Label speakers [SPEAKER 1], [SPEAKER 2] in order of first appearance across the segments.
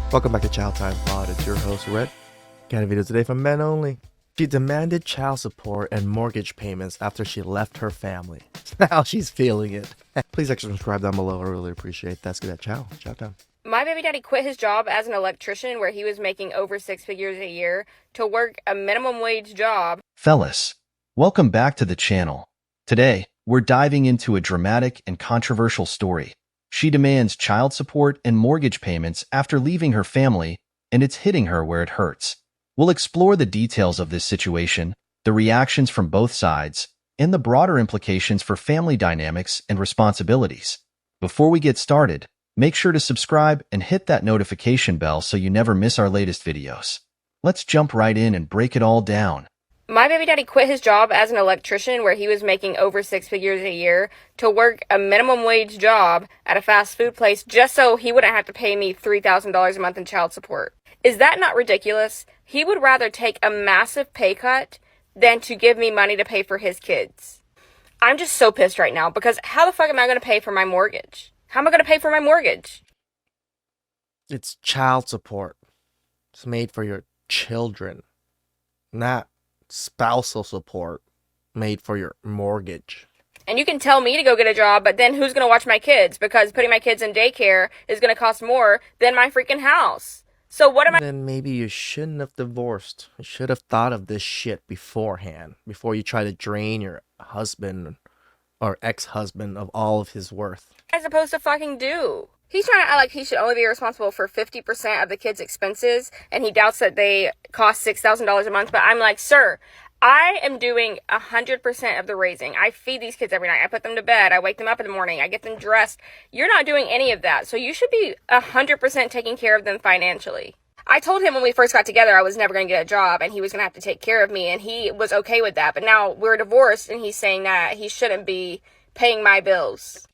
[SPEAKER 1] Welcome back to TheChowTimePod. It's your host, Red. Got a video today from Men Only. She demanded child support and mortgage payments after she left her family. Now she's feeling it. Please extra subscribe down below. I really appreciate that. Let's get that chow time.
[SPEAKER 2] My baby daddy quit his job as an electrician where he was making over 6 figures a year to work a minimum wage job.
[SPEAKER 3] Fellas, welcome back to the channel. Today, we're diving into a dramatic and controversial story. She demands child support and mortgage payments after leaving her family, and it's hitting her where it hurts. We'll explore the details of this situation, the reactions from both sides, and the broader implications for family dynamics and responsibilities. Before we get started, make sure to subscribe and hit that notification bell so you never miss our latest videos. Let's jump right in and break it all down.
[SPEAKER 2] My baby daddy quit his job as an electrician where he was making over 6 figures a year to work a minimum wage job at a fast food place just so he wouldn't have to pay me $3,000 a month in child support. Is that not ridiculous? He would rather take a massive pay cut than to give me money to pay for his kids. I'm just so pissed right now because how the fuck am I going to pay for my mortgage? How am I going to pay for my mortgage?
[SPEAKER 1] It's child support. It's made for your children, not spousal support made for your mortgage.
[SPEAKER 2] And you can tell me to go get a job, but then who's going to watch my kids? Because putting my kids in daycare is going to cost more than my freaking house. So what am I...
[SPEAKER 1] Then maybe you shouldn't have divorced. You should have thought of this shit beforehand, before you try to drain your husband or ex-husband of all of his worth.
[SPEAKER 2] supposed to fucking do? He's trying to act like he should only be responsible for 50% of the kids' expenses, and he doubts that they cost $6,000 a month. But I'm like, sir, I am doing 100% of the raising. I feed these kids every night. I put them to bed. I wake them up in the morning. I get them dressed. You're not doing any of that. So you should be 100% taking care of them financially. I told him when we first got together I was never going to get a job and he was going to have to take care of me, and he was okay with that. But now we're divorced and he's saying that he shouldn't be paying my bills.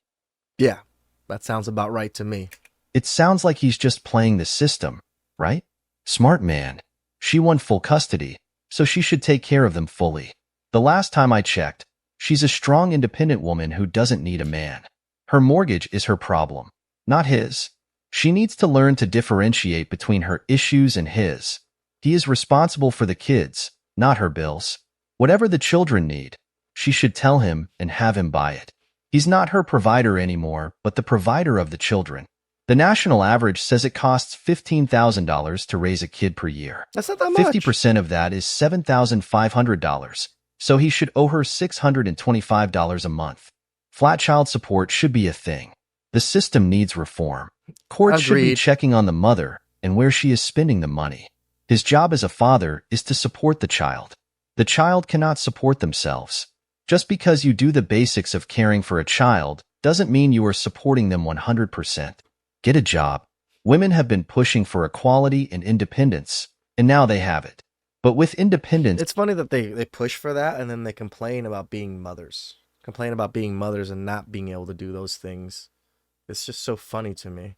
[SPEAKER 1] Yeah, that sounds about right to me.
[SPEAKER 3] It sounds like he's just playing the system, right? Smart man. She won full custody, so she should take care of them fully. The last time I checked, she's a strong, independent woman who doesn't need a man. Her mortgage is her problem, not his. She needs to learn to differentiate between her issues and his. He is responsible for the kids, not her bills. Whatever the children need, she should tell him and have him buy it. He's not her provider anymore, but the provider of the children. The national average says it costs $15,000 to raise a kid per year.
[SPEAKER 1] That's not that much.
[SPEAKER 3] 50% of that is $7,500, so he should owe her $625 a month. Flat child support should be a thing. The system needs reform. Courts should be checking on the mother and where she is spending the money. His job as a father is to support the child. The child cannot support themselves. Just because you do the basics of caring for a child doesn't mean you are supporting them 100%. Get a job. Women have been pushing for equality and independence, and now they have it. But with independence...
[SPEAKER 1] It's funny that they push for that and then they complain about being mothers. Complain about being mothers and not being able to do those things. It's just so funny to me.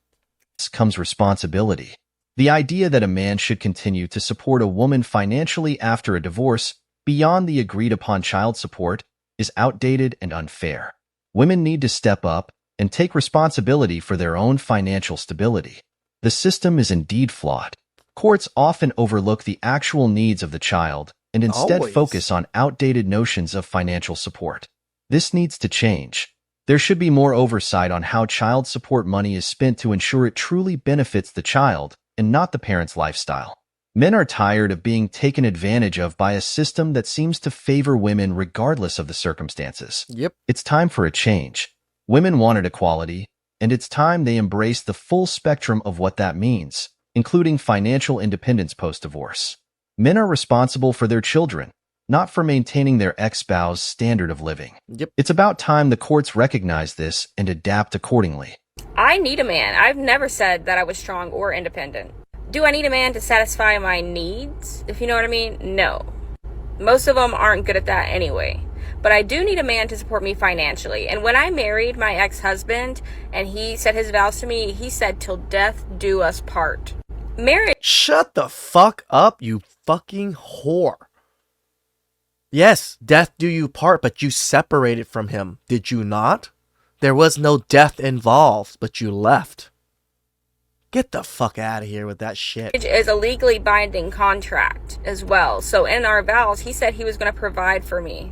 [SPEAKER 3] Comes responsibility. The idea that a man should continue to support a woman financially after a divorce beyond the agreed-upon child support is outdated and unfair. Women need to step up and take responsibility for their own financial stability. The system is indeed flawed. Courts often overlook the actual needs of the child and instead focus on outdated notions of financial support. This needs to change. There should be more oversight on how child support money is spent to ensure it truly benefits the child and not the parent's lifestyle. Men are tired of being taken advantage of by a system that seems to favor women regardless of the circumstances.
[SPEAKER 1] Yep.
[SPEAKER 3] It's time for a change. Women wanted equality, and it's time they embrace the full spectrum of what that means, including financial independence post-divorce. Men are responsible for their children, not for maintaining their ex-spouse's standard of living.
[SPEAKER 1] Yep.
[SPEAKER 3] It's about time the courts recognize this and adapt accordingly.
[SPEAKER 2] I need a man. I've never said that I was strong or independent. Do I need a man to satisfy my needs, if you know what I mean? No. Most of them aren't good at that anyway. But I do need a man to support me financially. And when I married my ex-husband and he said his vows to me, he said, "Till death do us part." Marriage...
[SPEAKER 1] Shut the fuck up, you fucking whore. Yes, death do you part, but you separated from him, did you not? There was no death involved, but you left. Get the fuck out of here with that shit.
[SPEAKER 2] Is a legally binding contract as well. So in our vows, he said he was going to provide for me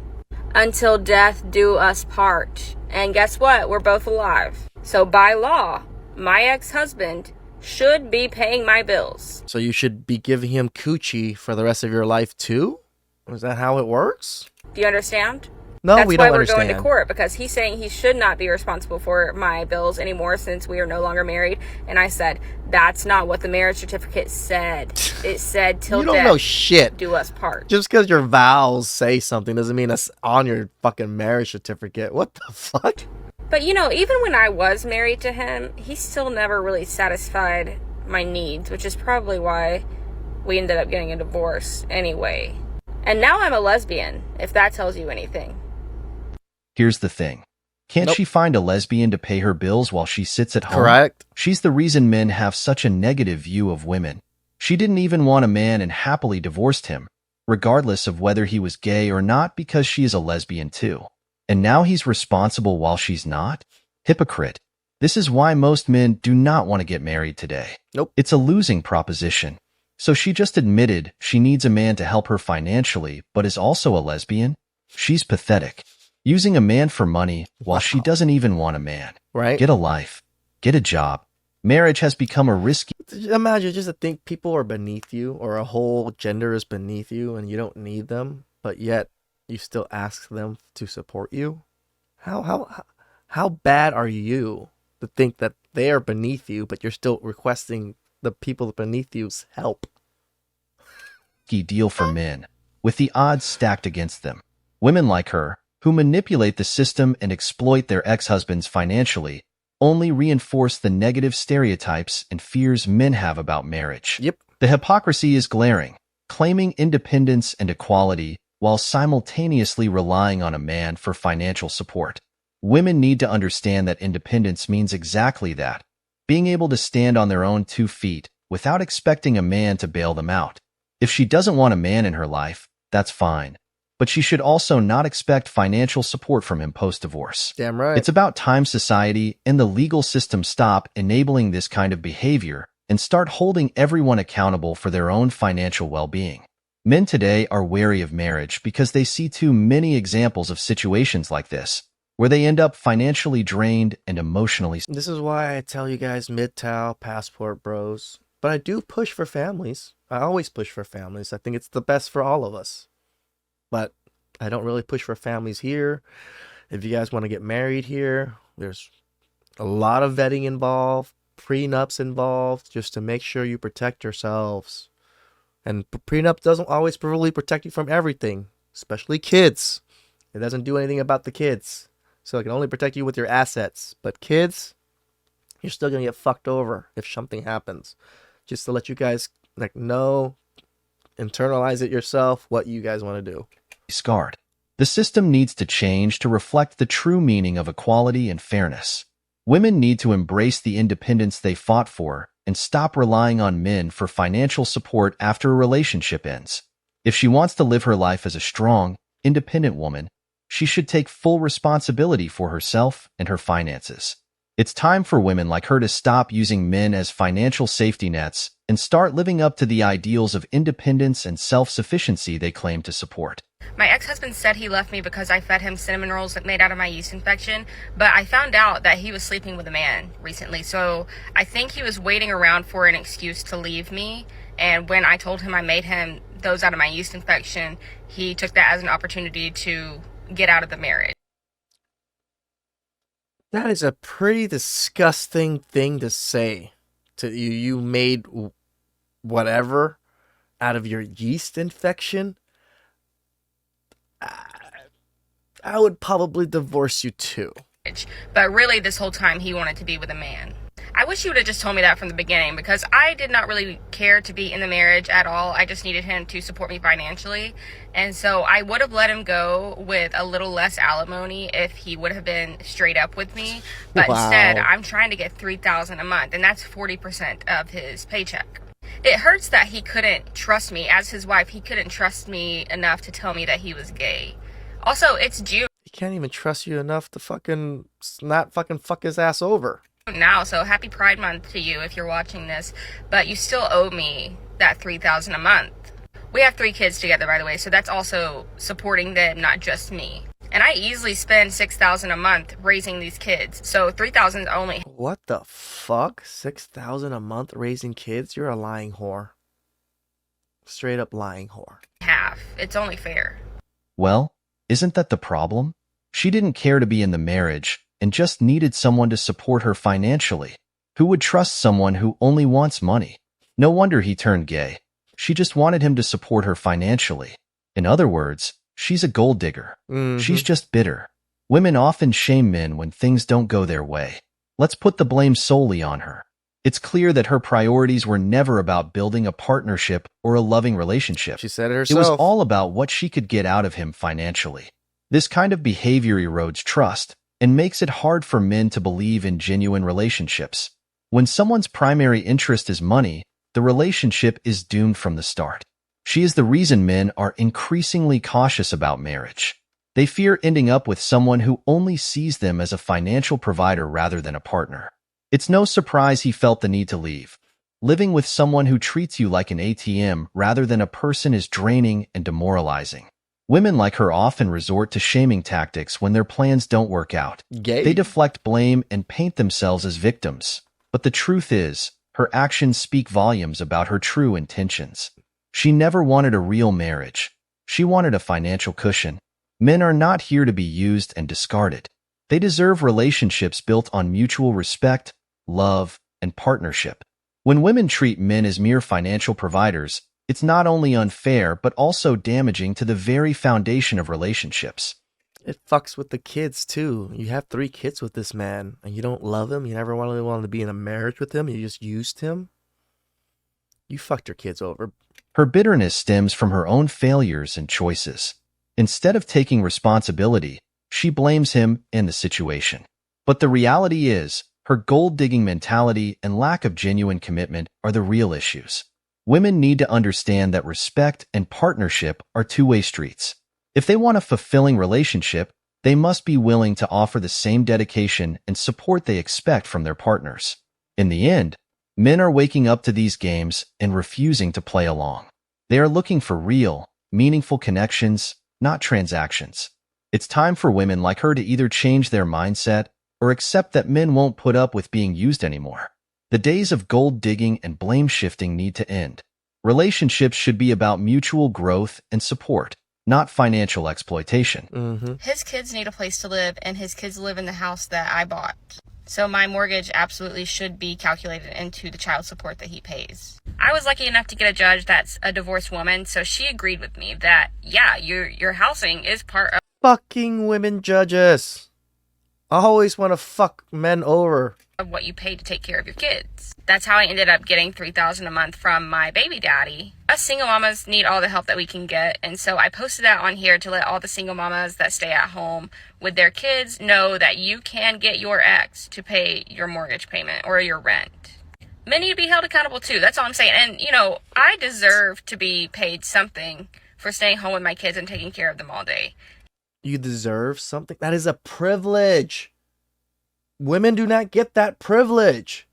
[SPEAKER 2] until death do us part. And guess what? We're both alive. So by law, my ex-husband should be paying my bills.
[SPEAKER 1] So you should be giving him coochie for the rest of your life too? Is that how it works?
[SPEAKER 2] Do you understand?
[SPEAKER 1] No,
[SPEAKER 2] That's
[SPEAKER 1] we
[SPEAKER 2] why
[SPEAKER 1] don't
[SPEAKER 2] we're
[SPEAKER 1] understand.
[SPEAKER 2] going to court, because he's saying he should not be responsible for my bills anymore since we are no longer married. And I said, that's not what the marriage certificate said. It said till
[SPEAKER 1] You don't
[SPEAKER 2] death
[SPEAKER 1] know shit.
[SPEAKER 2] do us part.
[SPEAKER 1] Just because your vows say something doesn't mean it's on your fucking marriage certificate. What the fuck?
[SPEAKER 2] But you know, even when I was married to him, he still never really satisfied my needs, which is probably why we ended up getting a divorce anyway. And now I'm a lesbian, if that tells you anything.
[SPEAKER 3] Here's the thing. Can't
[SPEAKER 1] Nope.
[SPEAKER 3] she find a lesbian to pay her bills while she sits at home?
[SPEAKER 1] Correct.
[SPEAKER 3] She's the reason men have such a negative view of women. She didn't even want a man and happily divorced him, regardless of whether he was gay or not, because she is a lesbian too. And now he's responsible while she's not? Hypocrite. This is why most men do not want to get married today.
[SPEAKER 1] Nope.
[SPEAKER 3] It's a losing proposition. So she just admitted she needs a man to help her financially, but is also a lesbian? She's pathetic. Using a man for money while she doesn't even want a man.
[SPEAKER 1] Right?
[SPEAKER 3] Get a life. Get a job. Marriage has become a risky...
[SPEAKER 1] Imagine just to think people are beneath you, or a whole gender is beneath you and you don't need them, but yet you still ask them to support you. How bad are you to think that they are beneath you, but you're still requesting the people beneath you's help?
[SPEAKER 3] deal for men, with the odds stacked against them. Women like her, who manipulate the system and exploit their ex-husbands financially, only reinforce the negative stereotypes and fears men have about marriage.
[SPEAKER 1] Yep.
[SPEAKER 3] The hypocrisy is glaring, claiming independence and equality while simultaneously relying on a man for financial support. Women need to understand that independence means exactly that, being able to stand on their own 2 feet without expecting a man to bail them out. If she doesn't want a man in her life, that's fine. But she should also not expect financial support from him post-divorce.
[SPEAKER 1] Damn right.
[SPEAKER 3] It's about time society and the legal system stop enabling this kind of behavior and start holding everyone accountable for their own financial well-being. Men today are wary of marriage because they see too many examples of situations like this, where they end up financially drained and emotionally...
[SPEAKER 1] This is why I tell you guys MGTOW passport bros. But I do push for families. I always push for families. I think it's the best for all of us. But I don't really push for families here. If you guys want to get married here, there's a lot of vetting involved, prenups involved, just to make sure you protect yourselves. And prenup doesn't always really protect you from everything, especially kids. It doesn't do anything about the kids. So it can only protect you with your assets. But kids, you're still going to get fucked over if something happens. Just to let you guys know, internalize it yourself, what you guys want to do.
[SPEAKER 3] Scarred. The system needs to change to reflect the true meaning of equality and fairness. Women need to embrace the independence they fought for and stop relying on men for financial support after a relationship ends. If she wants to live her life as a strong, independent woman, she should take full responsibility for herself and her finances. It's time for women like her to stop using men as financial safety nets and start living up to the ideals of independence and self-sufficiency they claim to support.
[SPEAKER 2] My ex-husband said he left me because I fed him cinnamon rolls made out of my yeast infection, but I found out that he was sleeping with a man recently, so I think he was waiting around for an excuse to leave me, and when I told him I made him those out of my yeast infection, he took that as an opportunity to get out of the marriage.
[SPEAKER 1] That is a pretty disgusting thing to say. To you, you made whatever out of your yeast infection. I would probably divorce you too.
[SPEAKER 2] But really, this whole time, he wanted to be with a man. I wish he would have just told me that from the beginning, because I did not really care to be in the marriage at all. I just needed him to support me financially. And so I would have let him go with a little less alimony if he would have been straight up with me. But
[SPEAKER 1] Wow.
[SPEAKER 2] instead, I'm trying to get $3,000 a month, and that's 40% of his paycheck. It hurts that he couldn't trust me. As his wife, he couldn't trust me enough to tell me that he was gay. Also, it's June.
[SPEAKER 1] He can't even trust you enough to not fuck his ass over.
[SPEAKER 2] now, so happy Pride Month to you if you're watching this, but you still owe me that $3,000 a month. We have 3 kids together, by the way, so that's also supporting them, not just me. And I easily spend $6,000 a month raising these kids, so $3,000 is only
[SPEAKER 1] What the fuck? $6,000 a month raising kids? You're a lying whore. Straight up lying whore.
[SPEAKER 2] half. It's only fair.
[SPEAKER 3] Well, isn't that the problem? She didn't care to be in the marriage and just needed someone to support her financially. Who would trust someone who only wants money? No wonder he turned gay. She just wanted him to support her financially. In other words, she's a gold digger. She's just bitter. Women often shame men when things don't go their way. Let's put the blame solely on her. It's clear that her priorities were never about building a partnership or a loving relationship.
[SPEAKER 1] She said it
[SPEAKER 3] It
[SPEAKER 1] herself.
[SPEAKER 3] was all about what she could get out of him financially. This kind of behavior erodes trust and makes it hard for men to believe in genuine relationships. When someone's primary interest is money, the relationship is doomed from the start. She is the reason men are increasingly cautious about marriage. They fear ending up with someone who only sees them as a financial provider rather than a partner. It's no surprise he felt the need to leave. Living with someone who treats you like an ATM rather than a person is draining and demoralizing. Women like her often resort to shaming tactics when their plans don't work out.
[SPEAKER 1] Gay.
[SPEAKER 3] They deflect blame and paint themselves as victims. But the truth is, her actions speak volumes about her true intentions. She never wanted a real marriage. She wanted a financial cushion. Men are not here to be used and discarded. They deserve relationships built on mutual respect, love, and partnership. When women treat men as mere financial providers, it's not only unfair but also damaging to the very foundation of relationships.
[SPEAKER 1] It fucks with the kids too. You have 3 kids with this man and you don't love him. You never really wanted to be in a marriage with him. You just used him. You fucked your kids over.
[SPEAKER 3] Her bitterness stems from her own failures and choices. Instead of taking responsibility, she blames him and the situation. But the reality is, her gold-digging mentality and lack of genuine commitment are the real issues. Women need to understand that respect and partnership are two-way streets. If they want a fulfilling relationship, they must be willing to offer the same dedication and support they expect from their partners. In the end, men are waking up to these games and refusing to play along. They are looking for real, meaningful connections, not transactions. It's time for women like her to either change their mindset or accept that men won't put up with being used anymore. The days of gold digging and blame shifting need to end. Relationships should be about mutual growth and support, not financial exploitation.
[SPEAKER 2] His kids need a place to live, and his kids live in the house that I bought. So my mortgage absolutely should be calculated into the child support that he pays. I was lucky enough to get a judge that's a divorced woman, so she agreed with me that, yeah, your housing is part
[SPEAKER 1] Fucking women judges. I always want to fuck men over.
[SPEAKER 2] of what you pay to take care of your kids. That's how I ended up getting $3,000 a month from my baby daddy. Us single mamas need all the help that we can get, and so I posted that on here to let all the single mamas that stay at home with their kids know that you can get your ex to pay your mortgage payment or your rent. Men need to be held accountable too, that's all I'm saying. And, I deserve to be paid something for staying home with my kids and taking care of them all day.
[SPEAKER 1] You deserve something? That is a privilege. Women do not get that privilege.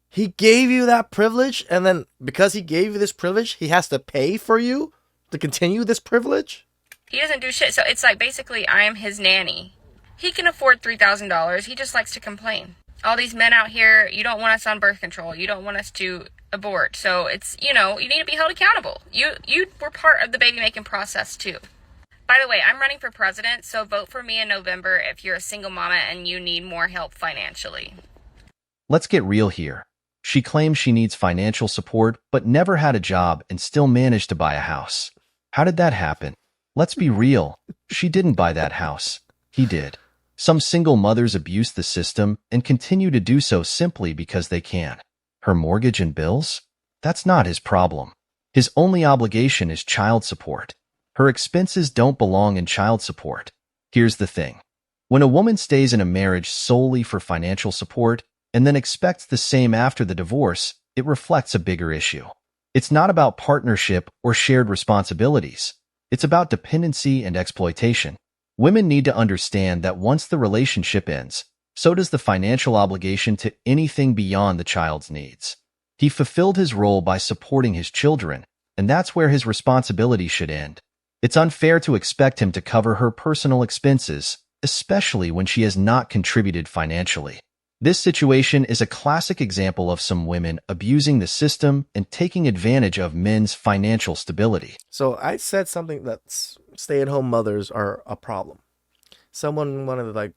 [SPEAKER 1] He gave you that privilege, and then because he gave you this privilege, he has to pay for you to continue this privilege?
[SPEAKER 2] He doesn't do shit, so it's like basically I am his nanny. He can afford $3,000, he just likes to complain. All these men out here, you don't want us on birth control, you don't want us to abort, so it's, you need to be held accountable. You were part of the baby making process too. By the way, I'm running for president, so vote for me in November if you're a single mama and you need more help financially.
[SPEAKER 3] Let's get real here. She claims she needs financial support, but never had a job and still managed to buy a house. How did that happen? Let's be real. She didn't buy that house. He did. Some single mothers abuse the system and continue to do so simply because they can. Her mortgage and bills? That's not his problem. His only obligation is child support. Her expenses don't belong in child support. Here's the thing. When a woman stays in a marriage solely for financial support and then expects the same after the divorce, it reflects a bigger issue. It's not about partnership or shared responsibilities. It's about dependency and exploitation. Women need to understand that once the relationship ends, so does the financial obligation to anything beyond the child's needs. He fulfilled his role by supporting his children, and that's where his responsibility should end. It's unfair to expect him to cover her personal expenses, especially when she has not contributed financially. This situation is a classic example of some women abusing the system and taking advantage of men's financial stability.
[SPEAKER 1] So I said something that stay-at-home mothers are a problem. Someone wanted to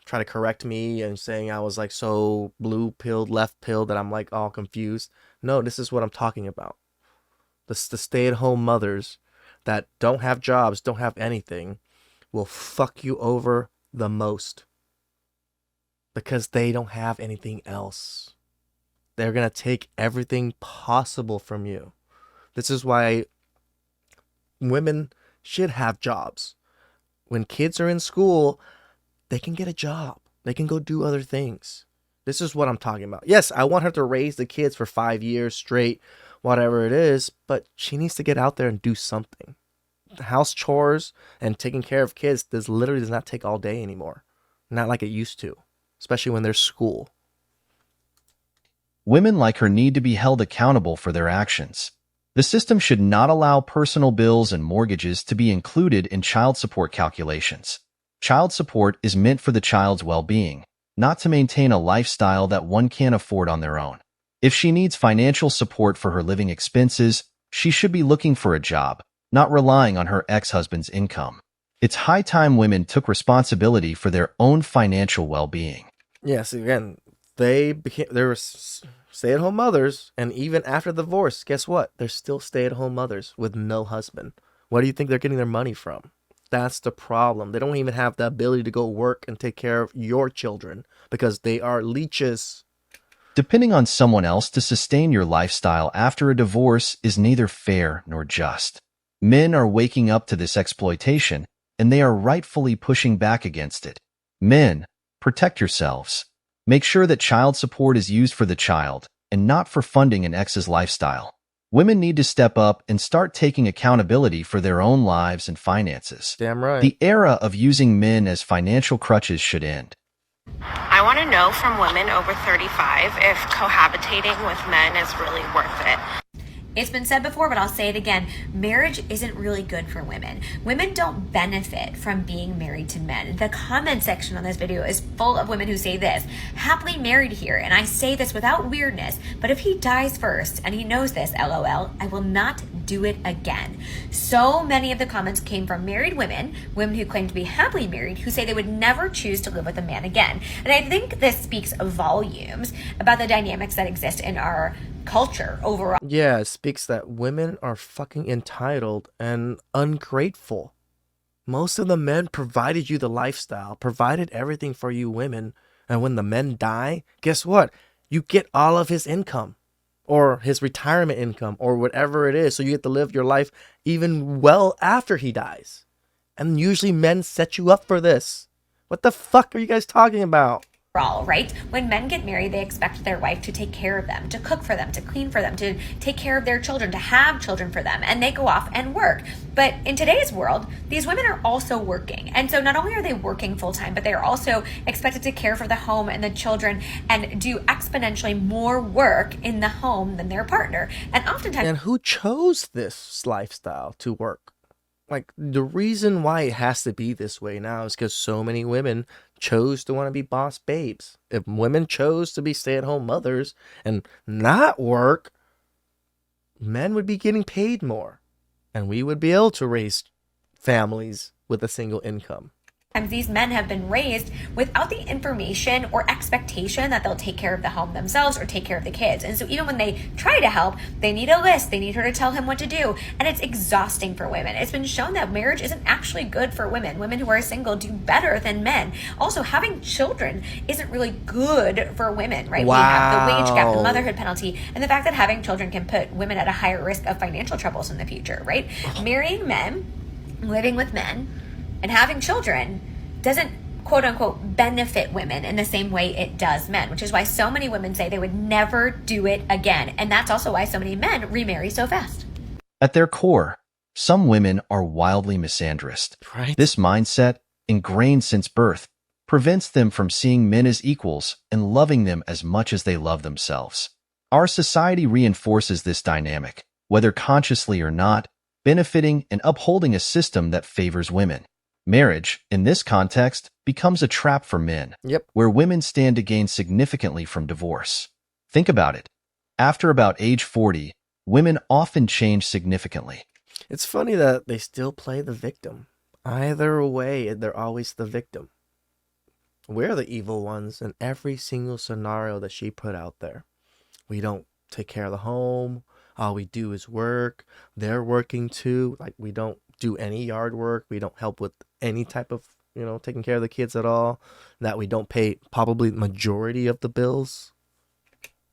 [SPEAKER 1] try to correct me and saying I was so blue-pilled, left-pilled that I'm all confused. No, this is what I'm talking about. The stay-at-home mothers that don't have jobs, don't have anything, will fuck you over the most. Because they don't have anything else. They're going to take everything possible from you. This is why women should have jobs. When kids are in school, they can get a job. They can go do other things. This is what I'm talking about. Yes, I want her to raise the kids for 5 years straight, whatever it is, but she needs to get out there and do something. House chores and taking care of kids literally does not take all day anymore. Not like it used to. Especially when there's school.
[SPEAKER 3] Women like her need to be held accountable for their actions. The system should not allow personal bills and mortgages to be included in child support calculations. Child support is meant for the child's well-being, not to maintain a lifestyle that one can't afford on their own. If she needs financial support for her living expenses, she should be looking for a job, not relying on her ex-husband's income. It's high time women took responsibility for their own financial well-being.
[SPEAKER 1] Yes, again, they were stay-at-home mothers, and even after the divorce, guess what? They're still stay-at-home mothers with no husband. Where do you think they're getting their money from? That's the problem. They don't even have the ability to go work and take care of your children because they are leeches.
[SPEAKER 3] Depending on someone else to sustain your lifestyle after a divorce is neither fair nor just. Men are waking up to this exploitation, and they are rightfully pushing back against it. Men, protect yourselves. Make sure that child support is used for the child and not for funding an ex's lifestyle. Women need to step up and start taking accountability for their own lives and finances.
[SPEAKER 1] Damn right.
[SPEAKER 3] The era of using men as financial crutches should end.
[SPEAKER 4] I want to know from women over 35 if cohabitating with men is really worth it.
[SPEAKER 5] It's been said before, but I'll say it again. Marriage isn't really good for women. Women don't benefit from being married to men. The comment section on this video is full of women who say this, happily married here, and I say this without weirdness, but if he dies first, and he knows this, LOL, I will not do it again. So many of the comments came from married women, women who claim to be happily married, who say they would never choose to live with a man again. And I think this speaks volumes about the dynamics that exist in our culture overall.
[SPEAKER 1] Yeah, it speaks that women are fucking entitled and ungrateful. Most of the men provided you the lifestyle, provided everything for you women, and when the men die, guess what? You get all of his income or his retirement income or whatever it is, so you get to live your life even well after he dies. And usually men set you up for this. What the fuck are you guys talking about?
[SPEAKER 5] Right? When men get married, they expect their wife to take care of them, to cook for them, to clean for them, to take care of their children, to have children for them, and they go off and work. But in today's world, these women are also working. And so not only are they working full-time, but they are also expected to care for the home and the children and do exponentially more work in the home than their partner. And oftentimes...
[SPEAKER 1] And who chose this lifestyle to work? The reason why it has to be this way now is because so many women chose to want to be boss babes. If women chose to be stay-at-home mothers and not work, men would be getting paid more. And we would be able to raise families with a single income.
[SPEAKER 5] These men have been raised without the information or expectation that they'll take care of the home themselves or take care of the kids. And so even when they try to help, they need a list. They need her to tell him what to do. And it's exhausting for women. It's been shown that marriage isn't actually good for women. Women who are single do better than men. Also, having children isn't really good for women, right?
[SPEAKER 1] Wow.
[SPEAKER 5] We have the wage gap, the motherhood penalty, and the fact that having children can put women at a higher risk of financial troubles in the future, right? Marrying men, living with men, and having children doesn't quote unquote benefit women in the same way it does men, which is why so many women say they would never do it again. And that's also why so many men remarry so fast.
[SPEAKER 3] At their core, some women are wildly misandrist.
[SPEAKER 1] Right.
[SPEAKER 3] This mindset, ingrained since birth, prevents them from seeing men as equals and loving them as much as they love themselves. Our society reinforces this dynamic, whether consciously or not, benefiting and upholding a system that favors women. Marriage, in this context, becomes a trap for men,
[SPEAKER 1] Yep.
[SPEAKER 3] where women stand to gain significantly from divorce. Think about it. After about age 40, women often change significantly.
[SPEAKER 1] It's funny that they still play the victim. Either way, they're always the victim. We're the evil ones in every single scenario that she put out there. We don't take care of the home. All we do is work. They're working too. Like, we don't do any yard work. We don't help with any type of, taking care of the kids at all. That we don't pay probably majority of the bills.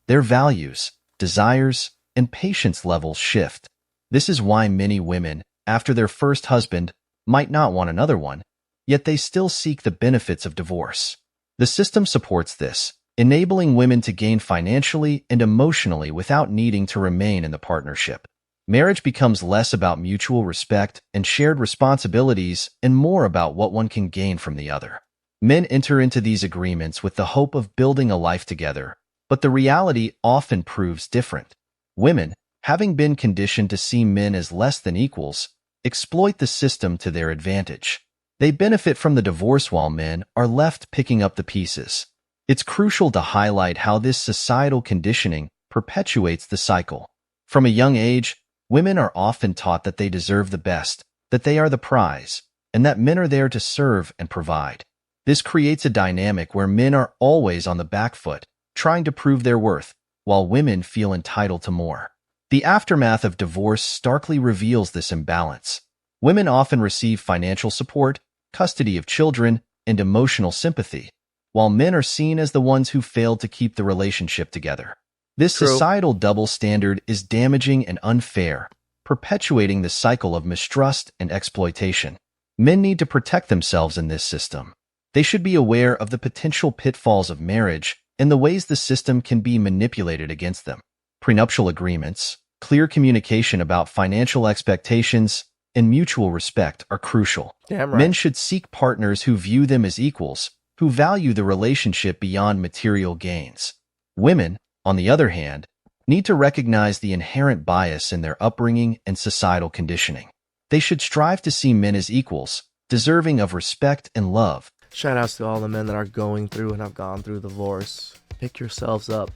[SPEAKER 3] Their values, desires, and patience levels shift. This is why many women, after their first husband, might not want another one, yet they still seek the benefits of divorce. The system supports this, enabling women to gain financially and emotionally without needing to remain in the partnership. Marriage becomes less about mutual respect and shared responsibilities and more about what one can gain from the other. Men enter into these agreements with the hope of building a life together, but the reality often proves different. Women, having been conditioned to see men as less than equals, exploit the system to their advantage. They benefit from the divorce while men are left picking up the pieces. It's crucial to highlight how this societal conditioning perpetuates the cycle. From a young age, women are often taught that they deserve the best, that they are the prize, and that men are there to serve and provide. This creates a dynamic where men are always on the back foot, trying to prove their worth, while women feel entitled to more. The aftermath of divorce starkly reveals this imbalance. Women often receive financial support, custody of children, and emotional sympathy, while men are seen as the ones who failed to keep the relationship together. This
[SPEAKER 1] True.
[SPEAKER 3] societal double standard is damaging and unfair, perpetuating the cycle of mistrust and exploitation. Men need to protect themselves in this system. They should be aware of the potential pitfalls of marriage and the ways the system can be manipulated against them. Prenuptial agreements, clear communication about financial expectations, and mutual respect are crucial.
[SPEAKER 1] Damn right.
[SPEAKER 3] Men should seek partners who view them as equals, who value the relationship beyond material gains. Women, on the other hand, need to recognize the inherent bias in their upbringing and societal conditioning. They should strive to see men as equals, deserving of respect and love.
[SPEAKER 1] Shout outs to all the men that are going through and have gone through divorce. Pick yourselves up.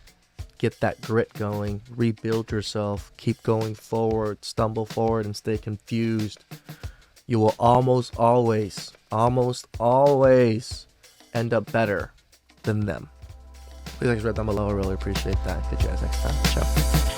[SPEAKER 1] Get that grit going. Rebuild yourself. Keep going forward. Stumble forward and stay confused. You will almost always end up better than them. Please like, subscribe down below. I really appreciate that. Catch you guys next time. Ciao.